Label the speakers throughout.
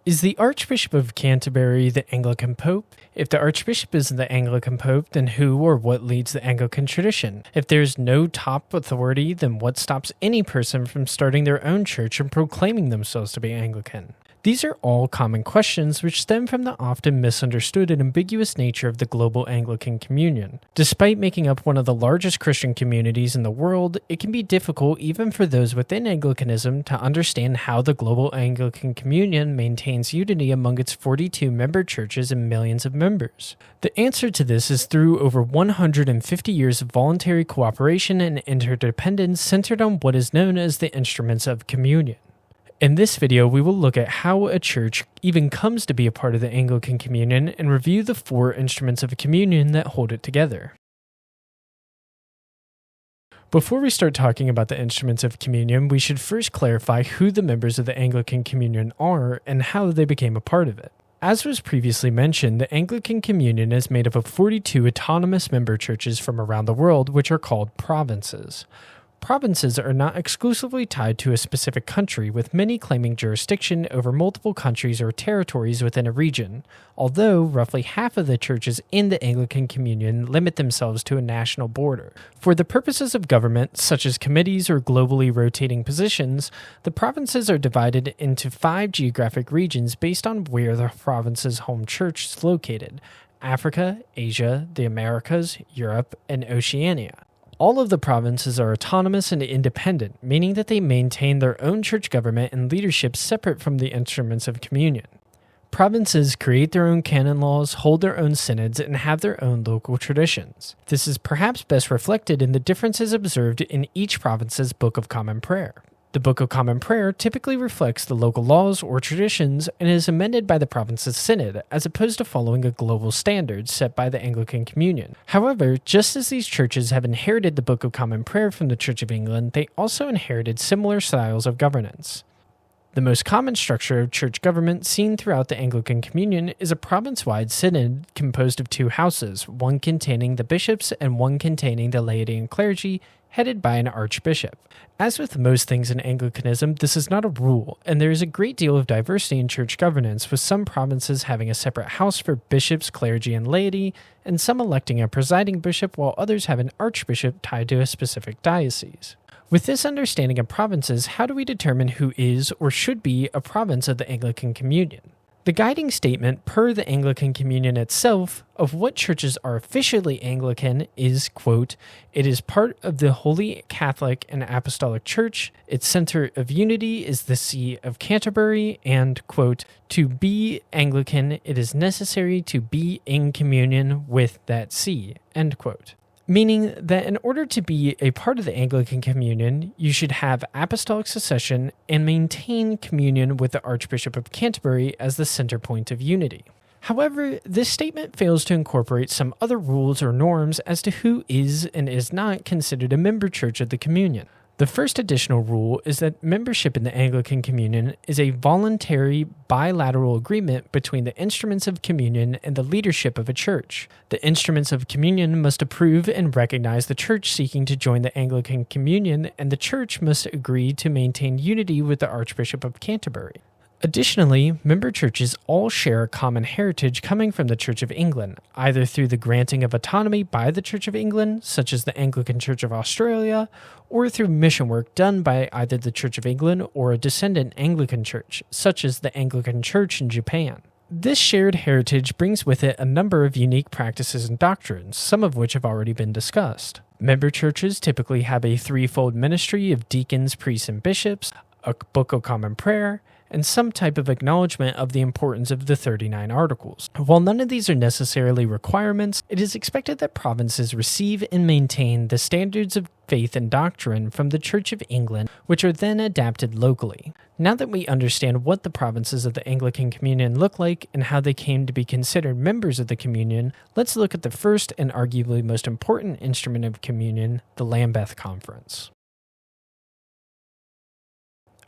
Speaker 1: Is the Archbishop of Canterbury the Anglican Pope? If the Archbishop is the Anglican Pope, then who or what leads the Anglican tradition? If there's no top authority, then what stops any person from starting their own church and proclaiming themselves to be Anglican? These are all common questions which stem from the often misunderstood and ambiguous nature of the global Anglican Communion. Despite making up one of the largest Christian communities in the world, it can be difficult even for those within Anglicanism to understand how the global Anglican Communion maintains unity among its 42 member churches and millions of members. The answer to this is through over 150 years of voluntary cooperation and interdependence centered on what is known as the Instruments of Communion. In this video, we will look at how a church even comes to be a part of the Anglican Communion and review the 4 instruments of communion that hold it together. Before we start talking about the instruments of communion, we should first clarify who the members of the Anglican Communion are and how they became a part of it. As was previously mentioned, the Anglican Communion is made up of 42 autonomous member churches from around the world, which are called provinces. Provinces are not exclusively tied to a specific country, with many claiming jurisdiction over multiple countries or territories within a region, although roughly half of the churches in the Anglican Communion limit themselves to a national border. For the purposes of government, such as committees or globally rotating positions, the provinces are divided into 5 geographic regions based on where the province's home church is located: Africa, Asia, the Americas, Europe, and Oceania. All of the provinces are autonomous and independent, meaning that they maintain their own church government and leadership separate from the instruments of communion. Provinces create their own canon laws, hold their own synods, and have their own local traditions. This is perhaps best reflected in the differences observed in each province's Book of Common Prayer. The Book of Common Prayer typically reflects the local laws or traditions and is amended by the province's synod, as opposed to following a global standard set by the Anglican Communion. However, just as these churches have inherited the Book of Common Prayer from the Church of England, they also inherited similar styles of governance. The most common structure of church government seen throughout the Anglican Communion is a province-wide synod composed of 2 houses, one containing the bishops and one containing the laity and clergy, headed by an archbishop. As with most things in Anglicanism, this is not a rule, and there is a great deal of diversity in church governance, with some provinces having a separate house for bishops, clergy, and laity, and some electing a presiding bishop, while others have an archbishop tied to a specific diocese. With this understanding of provinces, how do we determine who is or should be a province of the Anglican Communion? The guiding statement per the Anglican Communion itself of what churches are officially Anglican is, quote, "It is part of the Holy Catholic and Apostolic Church. Its center of unity is the See of Canterbury," and, quote, "To be Anglican, it is necessary to be in communion with that see," end quote. Meaning that in order to be a part of the Anglican Communion, you should have apostolic succession and maintain communion with the Archbishop of Canterbury as the center point of unity. However, this statement fails to incorporate some other rules or norms as to who is and is not considered a member church of the Communion. The first additional rule is that membership in the Anglican Communion is a voluntary bilateral agreement between the instruments of communion and the leadership of a church. The instruments of communion must approve and recognize the church seeking to join the Anglican Communion, and the church must agree to maintain unity with the Archbishop of Canterbury. Additionally, member churches all share a common heritage coming from the Church of England, either through the granting of autonomy by the Church of England, such as the Anglican Church of Australia, or through mission work done by either the Church of England or a descendant Anglican church, such as the Anglican Church in Japan. This shared heritage brings with it a number of unique practices and doctrines, some of which have already been discussed. Member churches typically have a 3-fold ministry of deacons, priests, and bishops, a Book of Common Prayer, and some type of acknowledgement of the importance of the 39 Articles. While none of these are necessarily requirements, it is expected that provinces receive and maintain the standards of faith and doctrine from the Church of England, which are then adapted locally. Now that we understand what the provinces of the Anglican Communion look like and how they came to be considered members of the Communion, let's look at the first and arguably most important instrument of communion, the Lambeth Conference.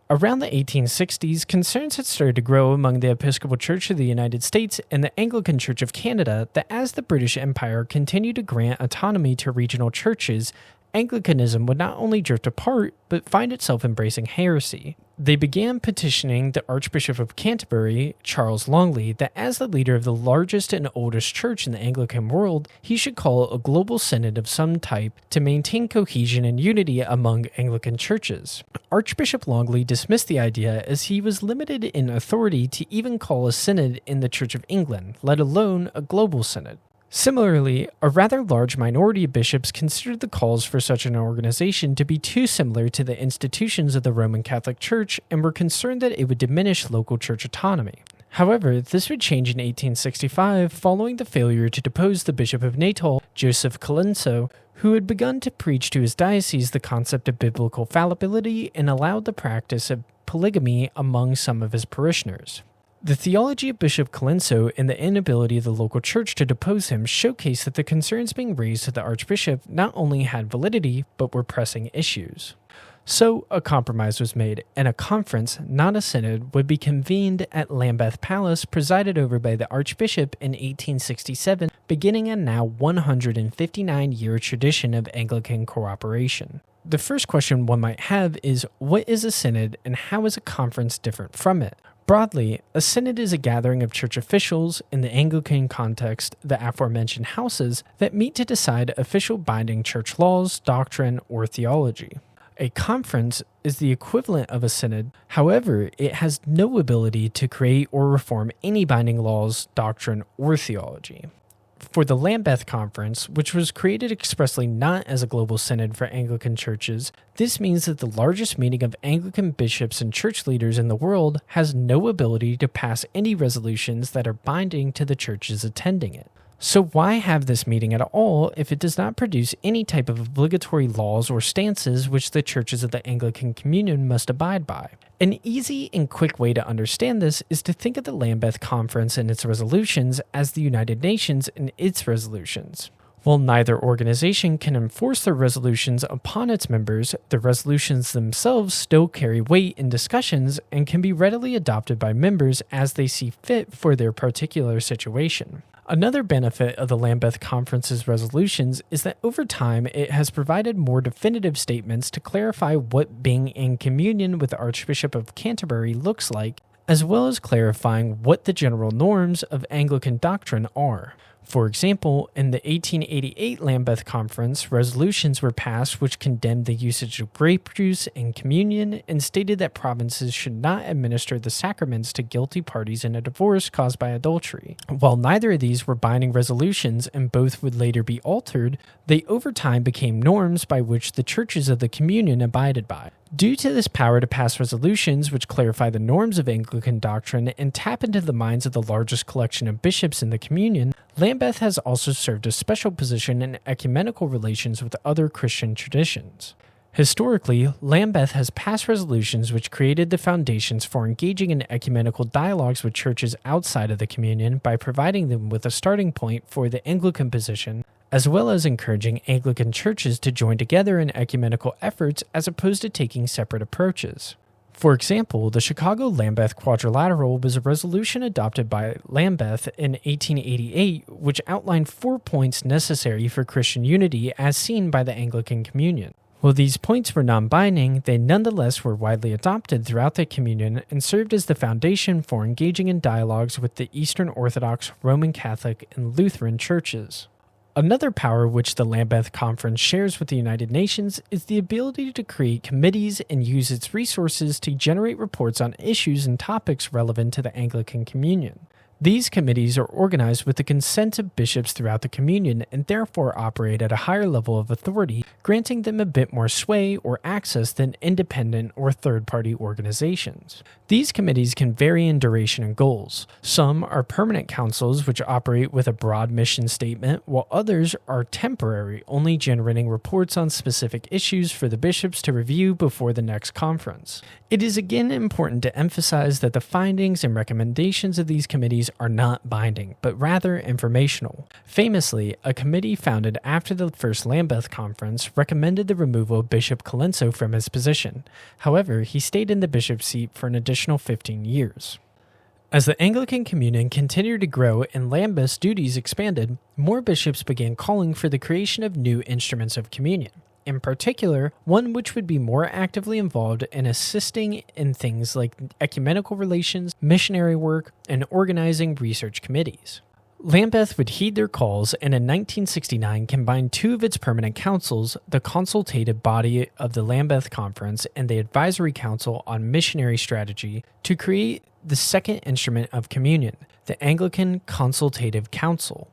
Speaker 1: Around the 1860s, concerns had started to grow among the Episcopal Church of the United States and the Anglican Church of Canada that as the British Empire continued to grant autonomy to regional churches, Anglicanism would not only drift apart, but find itself embracing heresy. They began petitioning the Archbishop of Canterbury, Charles Longley, that as the leader of the largest and oldest church in the Anglican world, he should call a global synod of some type to maintain cohesion and unity among Anglican churches. Archbishop Longley dismissed the idea as he was limited in authority to even call a synod in the Church of England, let alone a global synod. Similarly, a rather large minority of bishops considered the calls for such an organization to be too similar to the institutions of the Roman Catholic Church and were concerned that it would diminish local church autonomy. However, this would change in 1865 following the failure to depose the Bishop of Natal, Joseph Colenso, who had begun to preach to his diocese the concept of biblical fallibility and allowed the practice of polygamy among some of his parishioners. The theology of Bishop Colenso and the inability of the local church to depose him showcased that the concerns being raised to the archbishop not only had validity, but were pressing issues. So a compromise was made, and a conference, not a synod, would be convened at Lambeth Palace, presided over by the archbishop in 1867, beginning a now 159-year tradition of Anglican cooperation. The first question one might have is, what is a synod and how is a conference different from it? Broadly, a synod is a gathering of church officials, in the Anglican context, the aforementioned houses, that meet to decide official binding church laws, doctrine, or theology. A conference is the equivalent of a synod, however, it has no ability to create or reform any binding laws, doctrine, or theology. For the Lambeth Conference, which was created expressly not as a global synod for Anglican churches, this means that the largest meeting of Anglican bishops and church leaders in the world has no ability to pass any resolutions that are binding to the churches attending it. So why have this meeting at all if it does not produce any type of obligatory laws or stances which the churches of the Anglican Communion must abide by? An easy and quick way to understand this is to think of the Lambeth Conference and its resolutions as the United Nations and its resolutions. While neither organization can enforce their resolutions upon its members, the resolutions themselves still carry weight in discussions and can be readily adopted by members as they see fit for their particular situation. Another benefit of the Lambeth Conference's resolutions is that over time it has provided more definitive statements to clarify what being in communion with the Archbishop of Canterbury looks like, as well as clarifying what the general norms of Anglican doctrine are. For example, in the 1888 Lambeth Conference, resolutions were passed which condemned the usage of grape juice in communion and stated that provinces should not administer the sacraments to guilty parties in a divorce caused by adultery. While neither of these were binding resolutions and both would later be altered, they over time became norms by which the churches of the communion abided by. Due to this power to pass resolutions which clarify the norms of Anglican doctrine and tap into the minds of the largest collection of bishops in the communion, Lambeth has also served a special position in ecumenical relations with other Christian traditions. Historically, Lambeth has passed resolutions which created the foundations for engaging in ecumenical dialogues with churches outside of the communion by providing them with a starting point for the Anglican position, as well as encouraging Anglican churches to join together in ecumenical efforts as opposed to taking separate approaches. For example, the Chicago Lambeth Quadrilateral was a resolution adopted by Lambeth in 1888 which outlined 4 points necessary for Christian unity as seen by the Anglican Communion. While these points were non-binding, they nonetheless were widely adopted throughout the communion and served as the foundation for engaging in dialogues with the Eastern Orthodox, Roman Catholic, and Lutheran churches. Another power which the Lambeth Conference shares with the United Nations is the ability to create committees and use its resources to generate reports on issues and topics relevant to the Anglican Communion. These committees are organized with the consent of bishops throughout the communion and therefore operate at a higher level of authority, granting them a bit more sway or access than independent or third-party organizations. These committees can vary in duration and goals. Some are permanent councils which operate with a broad mission statement, while others are temporary, only generating reports on specific issues for the bishops to review before the next conference. It is again important to emphasize that the findings and recommendations of these committees are not binding, but rather informational. Famously, a committee founded after the First Lambeth Conference recommended the removal of Bishop Colenso from his position. However, he stayed in the bishop's seat for an additional 15 years. As the Anglican Communion continued to grow and Lambeth's duties expanded, more bishops began calling for the creation of new instruments of communion. in particular, one which would be more actively involved in assisting in things like ecumenical relations, missionary work, and organizing research committees. Lambeth would heed their calls and in 1969 combined two of its permanent councils, the consultative body of the Lambeth Conference and the Advisory Council on Missionary Strategy, to create the second instrument of communion, the Anglican Consultative Council.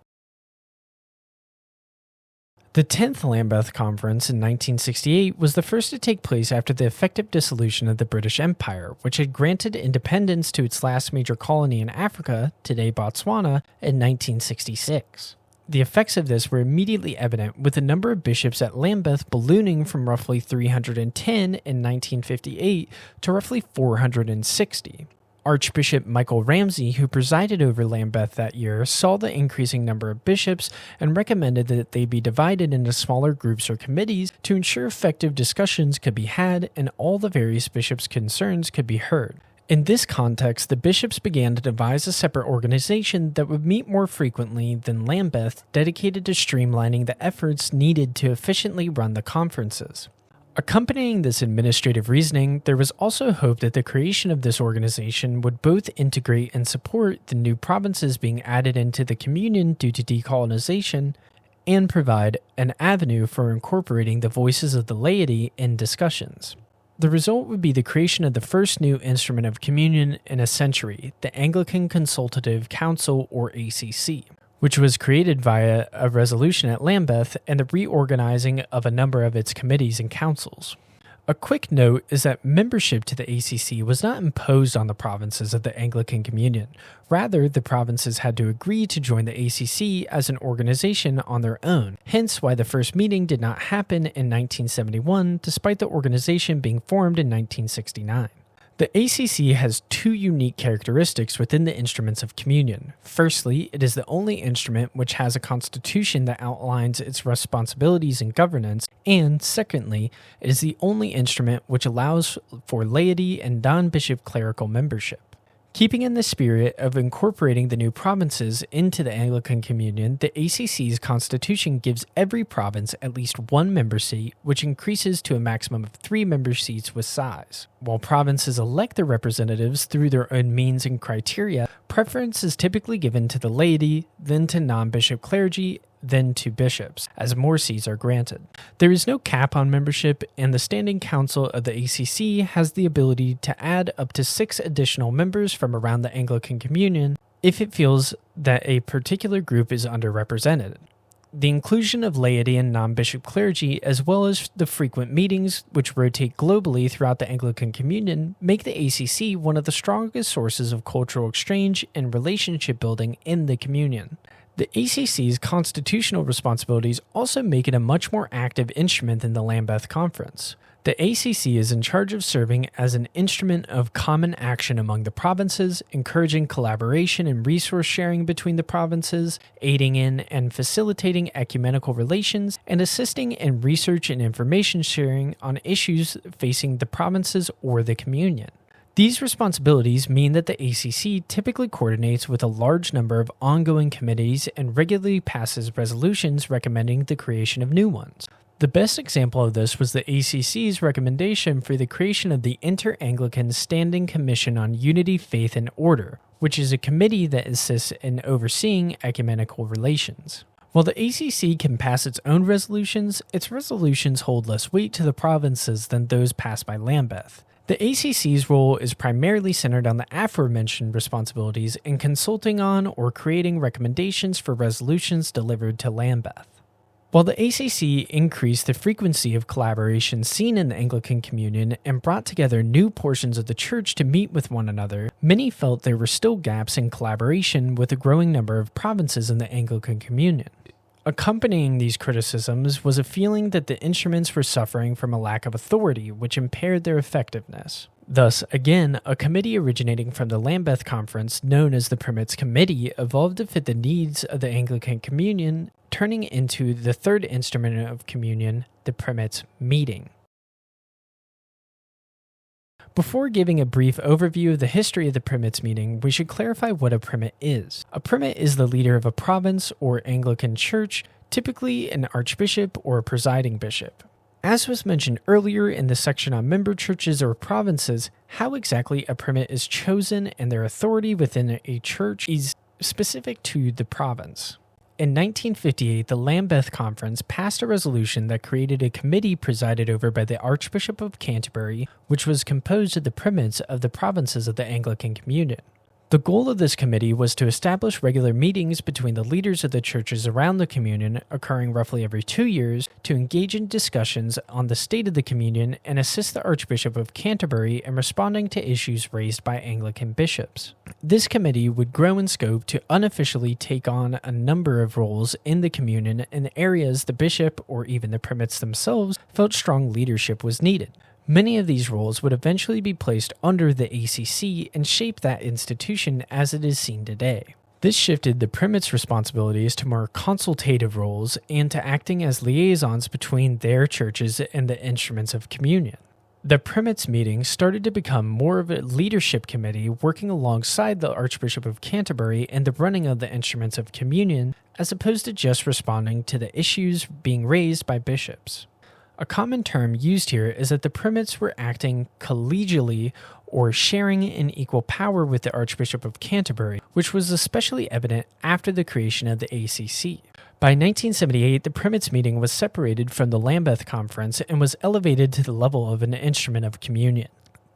Speaker 1: The 10th Lambeth Conference in 1968 was the first to take place after the effective dissolution of the British Empire, which had granted independence to its last major colony in Africa, today Botswana, in 1966. The effects of this were immediately evident, with the number of bishops at Lambeth ballooning from roughly 310 in 1958 to roughly 460. Archbishop Michael Ramsey, who presided over Lambeth that year, saw the increasing number of bishops and recommended that they be divided into smaller groups or committees to ensure effective discussions could be had and all the various bishops' concerns could be heard. In this context, the bishops began to devise a separate organization that would meet more frequently than Lambeth, dedicated to streamlining the efforts needed to efficiently run the conferences. Accompanying this administrative reasoning, there was also hope that the creation of this organization would both integrate and support the new provinces being added into the communion due to decolonization, and provide an avenue for incorporating the voices of the laity in discussions. The result would be the creation of the first new instrument of communion in a century, the Anglican Consultative Council, or ACC, which was created via a resolution at Lambeth and the reorganizing of a number of its committees and councils. A quick note is that membership to the ACC was not imposed on the provinces of the Anglican Communion. Rather, the provinces had to agree to join the ACC as an organization on their own, hence why the first meeting did not happen in 1971, despite the organization being formed in 1969. The ACC has two unique characteristics within the instruments of communion. Firstly, it is the only instrument which has a constitution that outlines its responsibilities and governance, and secondly, it is the only instrument which allows for laity and non-bishop clerical membership. Keeping in the spirit of incorporating the new provinces into the Anglican Communion, the ACC's constitution gives every province at least one member seat, which increases to a maximum of 3 member seats with size. While provinces elect their representatives through their own means and criteria, preference is typically given to the laity, then to non-bishop clergy, then to bishops, as more seats are granted. There is no cap on membership, and the Standing Council of the ACC has the ability to add up to 6 additional members from around the Anglican Communion if it feels that a particular group is underrepresented. The inclusion of laity and non-bishop clergy, as well as the frequent meetings which rotate globally throughout the Anglican Communion, make the ACC one of the strongest sources of cultural exchange and relationship building in the Communion. The ACC's constitutional responsibilities also make it a much more active instrument than the Lambeth Conference. The ACC is in charge of serving as an instrument of common action among the provinces, encouraging collaboration and resource sharing between the provinces, aiding in and facilitating ecumenical relations, and assisting in research and information sharing on issues facing the provinces or the communion. These responsibilities mean that the ACC typically coordinates with a large number of ongoing committees and regularly passes resolutions recommending the creation of new ones. The best example of this was the ACC's recommendation for the creation of the Inter-Anglican Standing Commission on Unity, Faith, and Order, which is a committee that assists in overseeing ecumenical relations. While the ACC can pass its own resolutions hold less weight to the provinces than those passed by Lambeth. The ACC's role is primarily centered on the aforementioned responsibilities in consulting on or creating recommendations for resolutions delivered to Lambeth. While the ACC increased the frequency of collaboration seen in the Anglican Communion and brought together new portions of the Church to meet with one another, many felt there were still gaps in collaboration with a growing number of provinces in the Anglican Communion. Accompanying these criticisms was a feeling that the instruments were suffering from a lack of authority, which impaired their effectiveness. Thus, again, a committee originating from the Lambeth Conference, known as the Primates Committee, evolved to fit the needs of the Anglican Communion, turning into the third instrument of communion, the Primates Meeting. Before giving a brief overview of the history of the Primates Meeting, we should clarify what a primate is. A primate is the leader of a province or Anglican church, typically an archbishop or a presiding bishop. As was mentioned earlier in the section on member churches or provinces, how exactly a primate is chosen and their authority within a church is specific to the province. In 1958, the Lambeth Conference passed a resolution that created a committee presided over by the Archbishop of Canterbury, which was composed of the primates of the provinces of the Anglican Communion. The goal of this committee was to establish regular meetings between the leaders of the churches around the communion, occurring roughly every 2 years, to engage in discussions on the state of the communion and assist the Archbishop of Canterbury in responding to issues raised by Anglican bishops. This committee would grow in scope to unofficially take on a number of roles in the communion in areas the bishop, or even the primates themselves, felt strong leadership was needed. Many of these roles would eventually be placed under the ACC and shape that institution as it is seen today. This shifted the primates' responsibilities to more consultative roles and to acting as liaisons between their churches and the instruments of communion. The Primates Meeting started to become more of a leadership committee working alongside the Archbishop of Canterbury in the running of the instruments of communion, as opposed to just responding to the issues being raised by bishops. A common term used here is that the primates were acting collegially or sharing in equal power with the Archbishop of Canterbury, which was especially evident after the creation of the ACC. By 1978, the Primates Meeting was separated from the Lambeth Conference and was elevated to the level of an instrument of communion.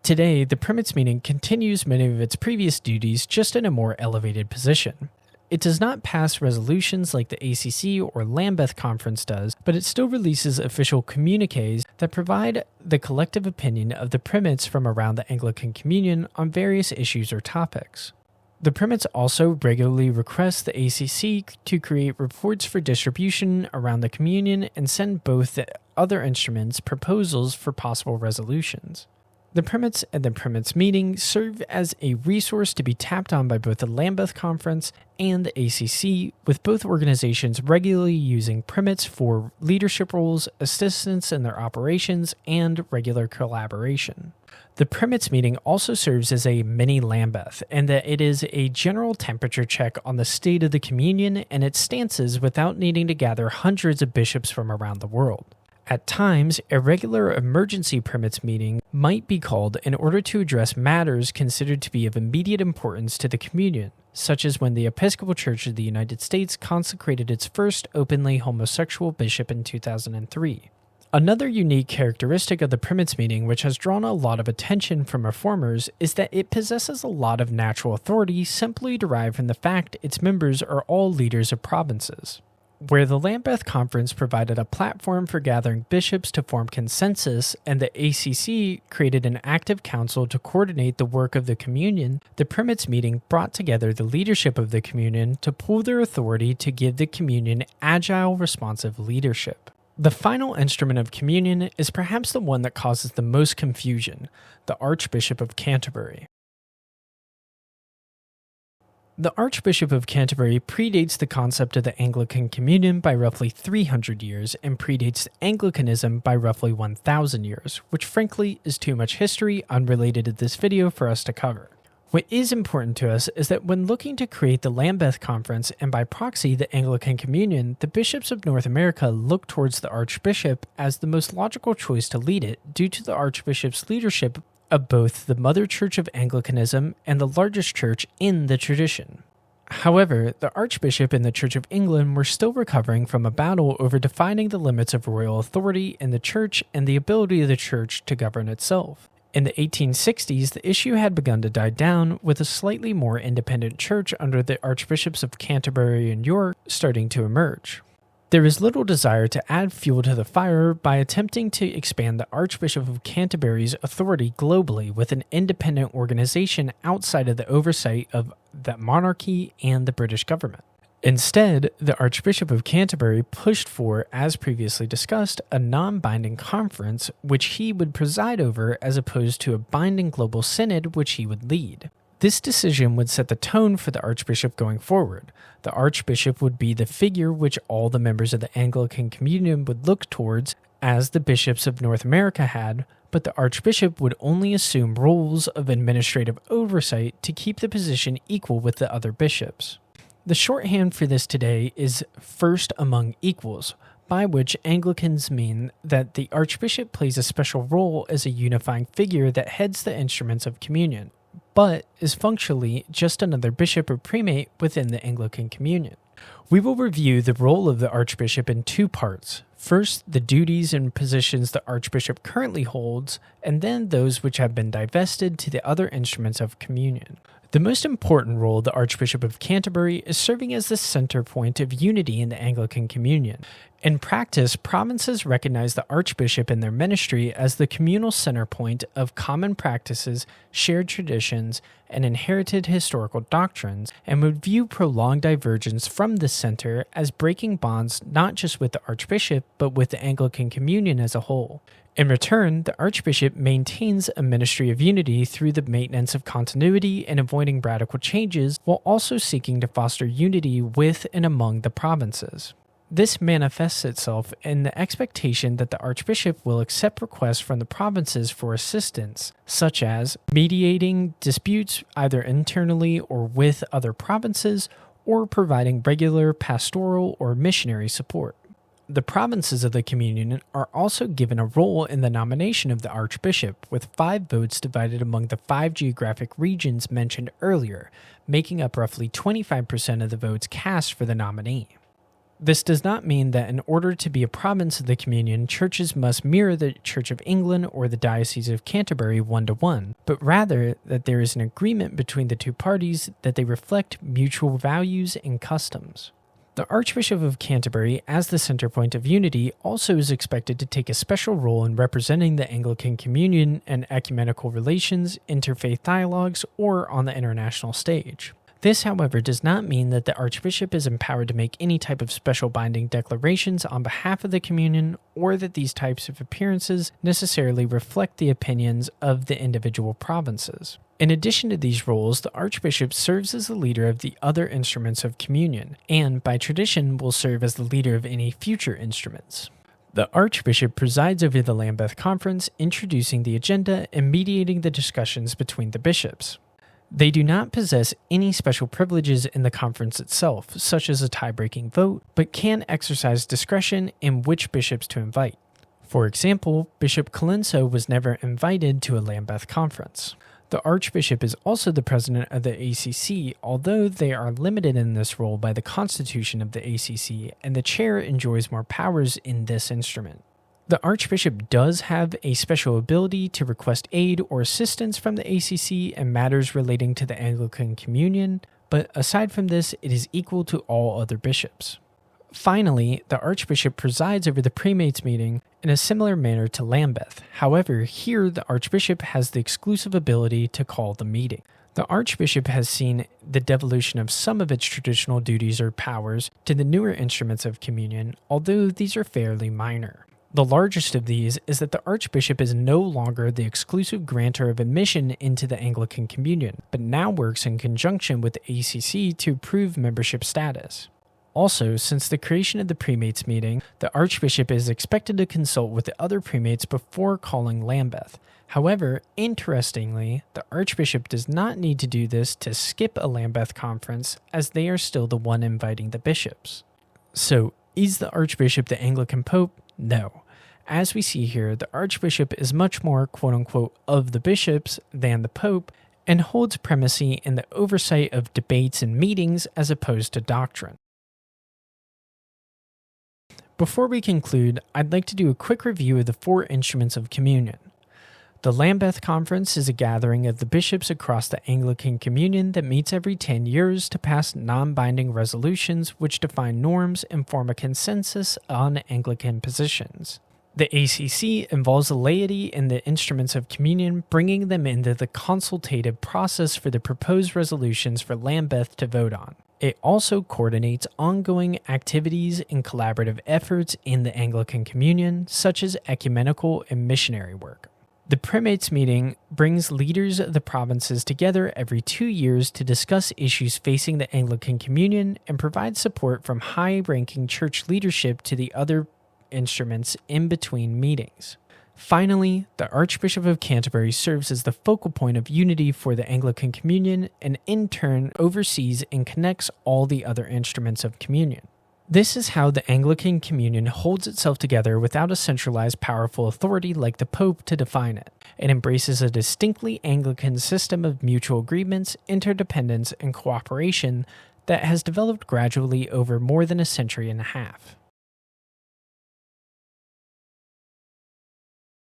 Speaker 1: Today, the Primates Meeting continues many of its previous duties just in a more elevated position. It does not pass resolutions like the ACC or Lambeth Conference does, but it still releases official communiques that provide the collective opinion of the primates from around the Anglican Communion on various issues or topics. The primates also regularly request the ACC to create reports for distribution around the communion and send both the other instruments proposals for possible resolutions. The primates and the Primates Meeting serve as a resource to be tapped on by both the Lambeth Conference and the ACC, with both organizations regularly using primates for leadership roles, assistance in their operations, and regular collaboration. The Primates Meeting also serves as a mini Lambeth, in that it is a general temperature check on the state of the communion and its stances without needing to gather hundreds of bishops from around the world. At times, a regular emergency primates meeting might be called in order to address matters considered to be of immediate importance to the communion, such as when the Episcopal Church of the United States consecrated its first openly homosexual bishop in 2003. Another unique characteristic of the Primates Meeting, which has drawn a lot of attention from reformers, is that it possesses a lot of natural authority simply derived from the fact its members are all leaders of provinces. Where the Lambeth Conference provided a platform for gathering bishops to form consensus, and the ACC created an active council to coordinate the work of the communion, the Primates Meeting brought together the leadership of the communion to pool their authority to give the communion agile, responsive leadership. The final instrument of communion is perhaps the one that causes the most confusion, the Archbishop of Canterbury. The Archbishop of Canterbury predates the concept of the Anglican Communion by roughly 300 years and predates Anglicanism by roughly 1,000 years, which frankly is too much history unrelated to this video for us to cover. What is important to us is that when looking to create the Lambeth Conference and by proxy the Anglican Communion, the bishops of North America look towards the Archbishop as the most logical choice to lead it due to the Archbishop's leadership of both the mother church of Anglicanism and the largest church in the tradition. However, the Archbishop and the Church of England were still recovering from a battle over defining the limits of royal authority in the church and the ability of the church to govern itself. In the 1860s, the issue had begun to die down, with a slightly more independent church under the Archbishops of Canterbury and York starting to emerge. There is little desire to add fuel to the fire by attempting to expand the Archbishop of Canterbury's authority globally with an independent organization outside of the oversight of the monarchy and the British government. Instead, the Archbishop of Canterbury pushed for, as previously discussed, a non-binding conference which he would preside over as opposed to a binding global synod which he would lead. This decision would set the tone for the Archbishop going forward. The Archbishop would be the figure which all the members of the Anglican Communion would look towards, as the bishops of North America had, but the Archbishop would only assume roles of administrative oversight to keep the position equal with the other bishops. The shorthand for this today is first among equals, by which Anglicans mean that the Archbishop plays a special role as a unifying figure that heads the instruments of communion, but is functionally just another bishop or primate within the Anglican Communion. We will review the role of the Archbishop in two parts. First, the duties and positions the Archbishop currently holds, and then those which have been divested to the other instruments of communion. The most important role of the Archbishop of Canterbury is serving as the center point of unity in the Anglican Communion. In practice, provinces recognize the Archbishop in their ministry as the communal center point of common practices, shared traditions, and inherited historical doctrines, and would view prolonged divergence from this center as breaking bonds not just with the Archbishop, but with the Anglican Communion as a whole. In return, the Archbishop maintains a ministry of unity through the maintenance of continuity and avoiding radical changes, while also seeking to foster unity with and among the provinces. This manifests itself in the expectation that the Archbishop will accept requests from the provinces for assistance, such as mediating disputes either internally or with other provinces, or providing regular pastoral or missionary support. The provinces of the Communion are also given a role in the nomination of the Archbishop, with 5 votes divided among the 5 geographic regions mentioned earlier, making up roughly 25% of the votes cast for the nominee. This does not mean that in order to be a province of the Communion, churches must mirror the Church of England or the Diocese of Canterbury 1-to-1, but rather that there is an agreement between the two parties that they reflect mutual values and customs. The Archbishop of Canterbury, as the center point of unity, also is expected to take a special role in representing the Anglican Communion and ecumenical relations, interfaith dialogues, or on the international stage. This, however, does not mean that the Archbishop is empowered to make any type of special binding declarations on behalf of the Communion, or that these types of appearances necessarily reflect the opinions of the individual provinces. In addition to these roles, the Archbishop serves as the leader of the other instruments of communion, and by tradition will serve as the leader of any future instruments. The Archbishop presides over the Lambeth Conference, introducing the agenda and mediating the discussions between the bishops. They do not possess any special privileges in the conference itself, such as a tie-breaking vote, but can exercise discretion in which bishops to invite. For example, Bishop Colenso was never invited to a Lambeth Conference. The Archbishop is also the president of the ACC, although they are limited in this role by the constitution of the ACC, and the chair enjoys more powers in this instrument. The Archbishop does have a special ability to request aid or assistance from the ACC in matters relating to the Anglican Communion, but aside from this, it is equal to all other bishops. Finally, the Archbishop presides over the Primates Meeting in a similar manner to Lambeth. However, here the Archbishop has the exclusive ability to call the meeting. The Archbishop has seen the devolution of some of its traditional duties or powers to the newer instruments of communion, although these are fairly minor. The largest of these is that the Archbishop is no longer the exclusive grantor of admission into the Anglican Communion, but now works in conjunction with the ACC to approve membership status. Also, since the creation of the Primates Meeting, the Archbishop is expected to consult with the other primates before calling Lambeth. However, interestingly, the Archbishop does not need to do this to skip a Lambeth conference, as they are still the one inviting the bishops. So, is the Archbishop the Anglican Pope? No. As we see here, the Archbishop is much more, quote-unquote, of the bishops than the Pope, and holds primacy in the oversight of debates and meetings as opposed to doctrine. Before we conclude, I'd like to do a quick review of the 4 instruments of communion. The Lambeth Conference is a gathering of the bishops across the Anglican Communion that meets every 10 years to pass non-binding resolutions which define norms and form a consensus on Anglican positions. The ACC involves the laity in the instruments of communion, bringing them into the consultative process for the proposed resolutions for Lambeth to vote on. It also coordinates ongoing activities and collaborative efforts in the Anglican Communion, such as ecumenical and missionary work. The Primates Meeting brings leaders of the provinces together every 2 years to discuss issues facing the Anglican Communion and provide support from high-ranking church leadership to the other instruments in between meetings. Finally, the Archbishop of Canterbury serves as the focal point of unity for the Anglican Communion and in turn oversees and connects all the other instruments of communion. This is how the Anglican Communion holds itself together without a centralized powerful authority like the Pope to define it. It embraces a distinctly Anglican system of mutual agreements, interdependence, and cooperation that has developed gradually over more than a century and a half.